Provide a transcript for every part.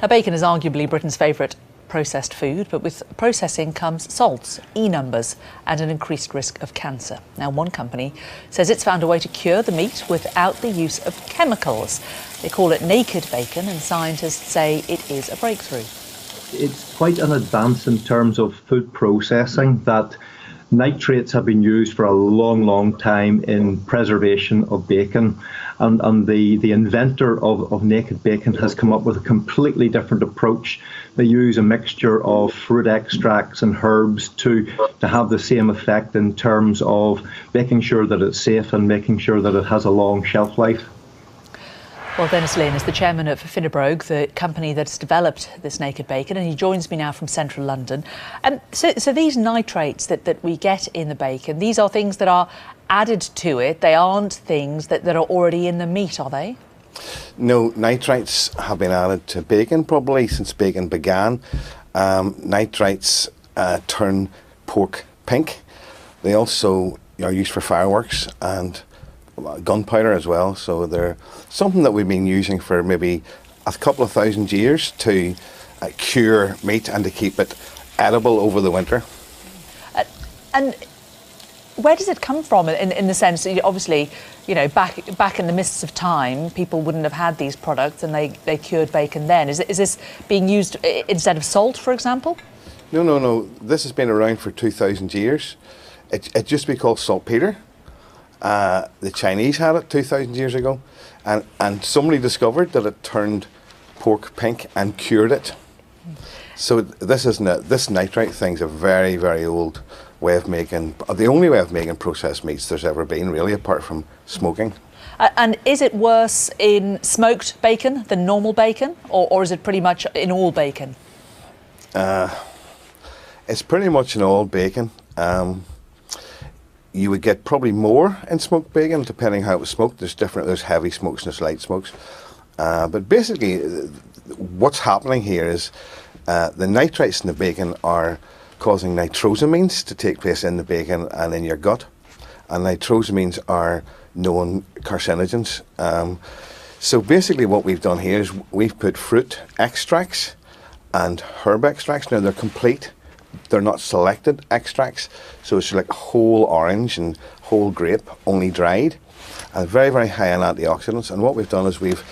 Now, bacon is arguably Britain's favourite processed food, but with processing comes salts, E numbers and an increased risk of cancer. Now, one company says it's found a way to cure the meat without the use of chemicals. They call it naked bacon, and scientists say it is a breakthrough. It's quite an advance in terms of food processing, that nitrates have been used for a long time in preservation of bacon, and the inventor of naked bacon has come up with a completely different approach. They use a mixture of fruit extracts and herbs to have the same effect in terms of making sure that it's safe and making sure that it has a long shelf life. Well, Denis Lynn is the chairman of Finnebrogue, the company that's developed this naked bacon, and he joins me now from central London. So these nitrates that we get in the bacon, these are things that are added to it. They aren't things that are already in the meat, are they? No, nitrates have been added to bacon probably since bacon began. Nitrates turn pork pink. They also are used for fireworks and gunpowder as well, so they're something that we've been using for maybe a couple of thousand years to cure meat and to keep it edible over the winter. And where does it come from in the sense that obviously, you know, back in the mists of time, people wouldn't have had these products and they cured bacon then. Is this being used instead of salt, for example? No. This has been around for 2,000 years. It used to be called saltpeter. The Chinese had it 2,000 years ago, and somebody discovered that it turned pork pink and cured it. So this nitrate thing's a very, very old way of making, the only way of making processed meats there's ever been, really, apart from smoking. And is it worse in smoked bacon than normal bacon, or is it pretty much in all bacon? It's pretty much in all bacon. You would get probably more in smoked bacon, depending how it was smoked. There's heavy smokes and there's light smokes. But basically, what's happening here is the nitrates in the bacon are causing nitrosamines to take place in the bacon and in your gut. And nitrosamines are known carcinogens. So basically what we've done here is we've put fruit extracts and herb extracts. Now they're complete. They're not selected extracts, so it's like whole orange and whole grape, only dried, and very, very high in antioxidants. And what we've done is we've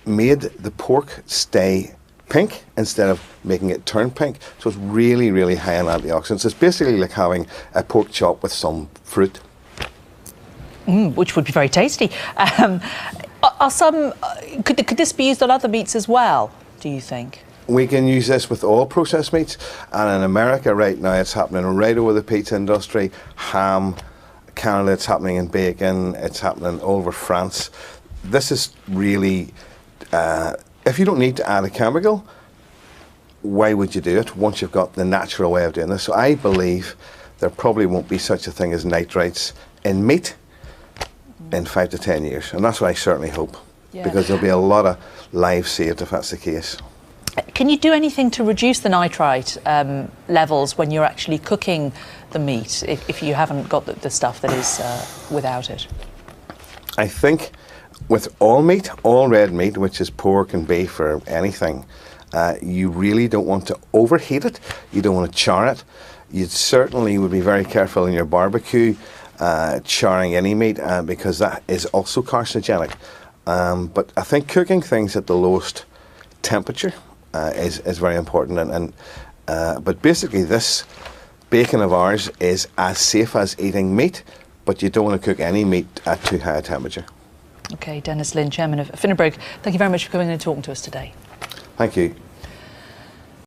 made the pork stay pink instead of making it turn pink, so it's really, really high in antioxidants. It's basically like having a pork chop with some fruit. Which would be very tasty. Could this be used on other meats as well, do you think? We can use this with all processed meats, and in America right now it's happening right over the pizza industry, ham, Canada it's happening in bacon, it's happening all over France. This is really, if you don't need to add a chemical, why would you do it once you've got the natural way of doing this? So I believe there probably won't be such a thing as nitrates in meat in 5 to 10 years, and that's what I certainly hope, because there'll be a lot of lives saved if that's the case. Can you do anything to reduce the nitrite levels when you're actually cooking the meat, if you haven't got the stuff that is without it? I think with all meat, all red meat, which is pork and beef or anything, you really don't want to overheat it. You don't want to char it. You certainly would be very careful in your barbecue charring any meat, because that is also carcinogenic. But I think cooking things at the lowest temperature is very important, but basically this bacon of ours is as safe as eating meat, but you don't want to cook any meat at too high a temperature. Okay, Denis Lynn, chairman of Finnebrogue, thank you very much for coming in and talking to us today. Thank you.